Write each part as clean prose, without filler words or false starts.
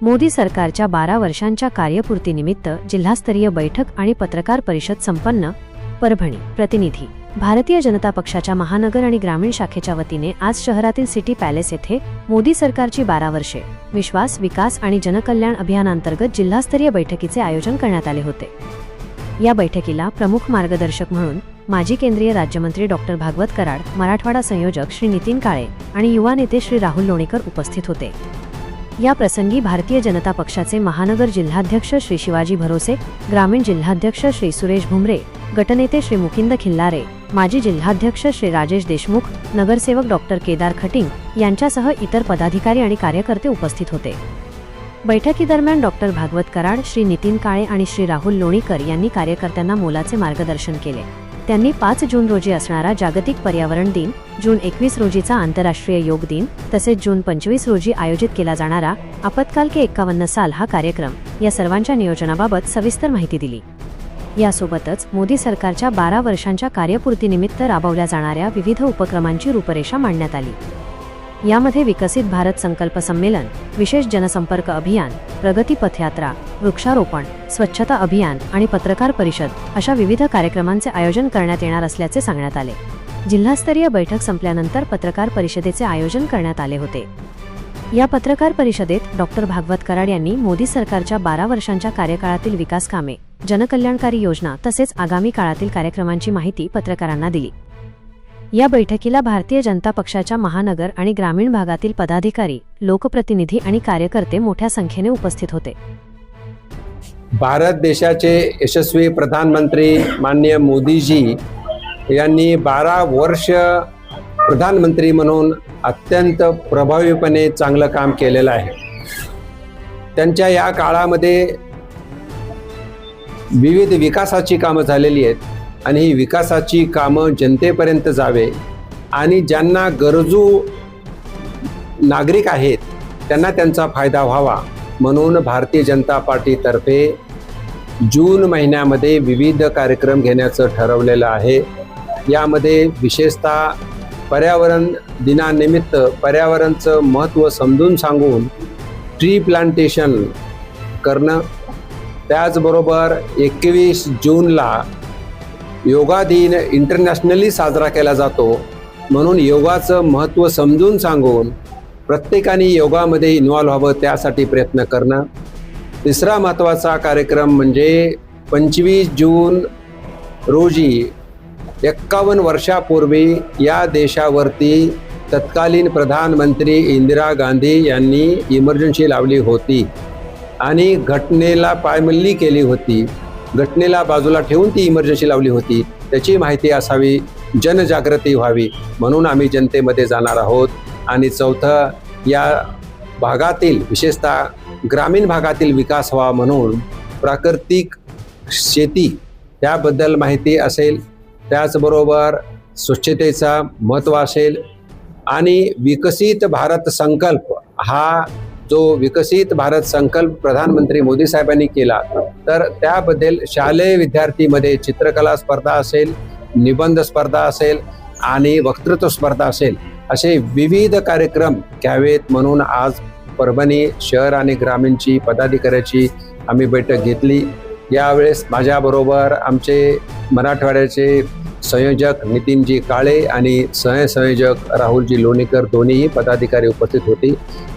मोदी सरकारच्या 12 वर्षांच्या कार्यपूर्तीनिमित्त जिल्हास्तरीय बैठक आणि पत्रकार परिषद संपन्न. परभणी. प्रतिनिधी. भारतीय जनता पक्षाच्या महानगर आणि ग्रामीण शाखेच्या वतीने आज शहरातील सिटी पॅलेस येथे मोदी सरकारची 12 वर्षे विश्वास, विकास आणि जनकल्याण अभियानांतर्गत जिल्हास्तरीय बैठकीचे आयोजन करण्यात आले होते. या बैठकीला प्रमुख मार्गदर्शक म्हणून माजी केंद्रीय राज्यमंत्री डॉक्टर भागवत कराड, मराठवाडा संयोजक श्री नितीन काळे आणि युवा नेते श्री राहुल लोणीकर उपस्थित होते. या प्रसंगी भारतीय जनता पक्षाचे महानगर जिल्हाध्यक्ष श्री शिवाजी भरोसे, ग्रामीण जिल्हाध्यक्ष श्री सुरेश भुमरे, गटनेते श्री मुकिंद खिल्लारे, माजी जिल्हाध्यक्ष श्री राजेश देशमुख, नगरसेवक डॉक्टर केदार खटिंग यांच्यासह इतर पदाधिकारी आणि कार्यकर्ते उपस्थित होते. बैठकीदरम्यान डॉक्टर भागवत कराड, श्री नितीन काळे आणि श्री राहुल लोणीकर यांनी कार्यकर्त्यांना मोलाचे मार्गदर्शन केले. त्यांनी 5 जून रोजी असणारा जागतिक पर्यावरण दिन, जून 21 रोजीचा आंतरराष्ट्रीय योग दिन तसेच जून 25 रोजी आयोजित केला जाणारा आपत्काल के 51 साल हा कार्यक्रम या सर्वांच्या नियोजनाबाबत सविस्तर माहिती दिली. यासोबतच मोदी सरकारच्या 12 वर्षांच्या कार्यपूर्तीनिमित्त राबवल्या जाणाऱ्या विविध उपक्रमांची रूपरेषा मांडण्यात आली. यामध्ये विकसित भारत संकल्प संमेलन, विशेष जनसंपर्क अभियान, प्रगती पथयात्रा, वृक्षारोपण, स्वच्छता अभियान आणि पत्रकार परिषद अशा विविध कार्यक्रमांचे आयोजन करण्यात येणार असल्याचे सांगण्यात आले. जिल्हास्तरीय बैठक संपल्यानंतर पत्रकार परिषदेचे आयोजन करण्यात आले होते. या पत्रकार परिषदेत डॉक्टर भागवत कराड यांनी मोदी सरकारच्या 12 वर्षांच्या कार्यकाळातील विकास कामे, जनकल्याणकारी योजना तसेच आगामी काळातील कार्यक्रमांची माहिती पत्रकारांना दिली. या बैठकीला भारतीय जनता पक्षाच्या महानगर आणि ग्रामीण भागातील पदाधिकारी, लोकप्रतिनिधी आणि कार्यकर्ते मोठ्या संख्येने उपस्थित होते. भारत देशाचे यशस्वी प्रधानमंत्री माननीय मोदीजी यांनी 12 वर्ष प्रधानमंत्री म्हणून अत्यंत प्रभावीपणे चांगलं काम केलेलं आहे. त्यांच्या या काळामध्ये विविध विकासाची कामं झालेली आहेत आणि ही विकासाची कामं जनतेपर्यंत जावे आणि ज्यांना गरजू नागरिक आहेत त्यांना त्यांचा फायदा व्हावा म्हणून भारतीय जनता पार्टीतर्फे जून महिन्यामध्ये विविध कार्यक्रम घेण्याचं ठरवलेलं आहे. यामध्ये विशेषतः पर्यावरण दिनानिमित्त पर्यावरणाचं महत्त्व समजून सांगून ट्री प्लांटेशन करणं, त्याचबरोबर 21 जूनला योगा दिन इंटरनॅशनली साजरा केला जातो म्हणून योगाचं महत्त्व समजून सांगून प्रत्येकाने योगामध्ये इन्व्हॉल्व व्हावं त्यासाठी प्रयत्न करणं. तिसरा महत्त्वाचा कार्यक्रम म्हणजे 25 जून रोजी 51 वर्षापूर्वी या देशावरती तत्कालीन प्रधानमंत्री इंदिरा गांधी यांनी इमर्जन्सी लावली होती आणि घटनेला पायमल्ली केली होती. घटनेला बाजूला ठेवून ती इमर्जन्सी लावली होती. त्याची माहिती असावी, जनजागृती व्हावी म्हणून आम्ही जनतेमध्ये जाणार आहोत. आणि चौथं, या भागातील विशेषतः ग्रामीण भागातील विकास व्हावा म्हणून प्राकृतिक शेती त्याबद्दल माहिती असेल, त्याचबरोबर स्वच्छतेचा महत्त्व असेल आणि विकसित भारत संकल्प हा जो विकसित भारत संकल्प प्रधानमंत्री मोदी साहेबांनी केला तर त्याबद्दल शालेय विद्यार्थीमध्ये चित्रकला स्पर्धा असेल, निबंध स्पर्धा असेल आणि वक्तृत्व स्पर्धा असेल असे विविध कार्यक्रम घ्यावेत म्हणून आज परभणी शहर आणि ग्रामीणची पदाधिकाऱ्याची आम्ही बैठक घेतली. यावेळेस माझ्याबरोबर आमचे मराठवाड्याचे संयोजक नितीनजी काळे आणि सहसंयोजक राहुलजी लोणीकर दोन्हीही पदाधिकारी उपस्थित होते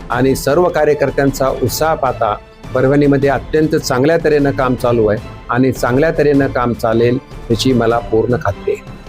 आणि सर्व कार्यकर्त्यांचा उत्साह पाहता परभणीमध्ये अत्यंत चांगल्या तऱ्हेनं काम चालू आहे आणि चांगल्या तऱ्हेनं काम चालेल याची मला पूर्ण खात्री आहे.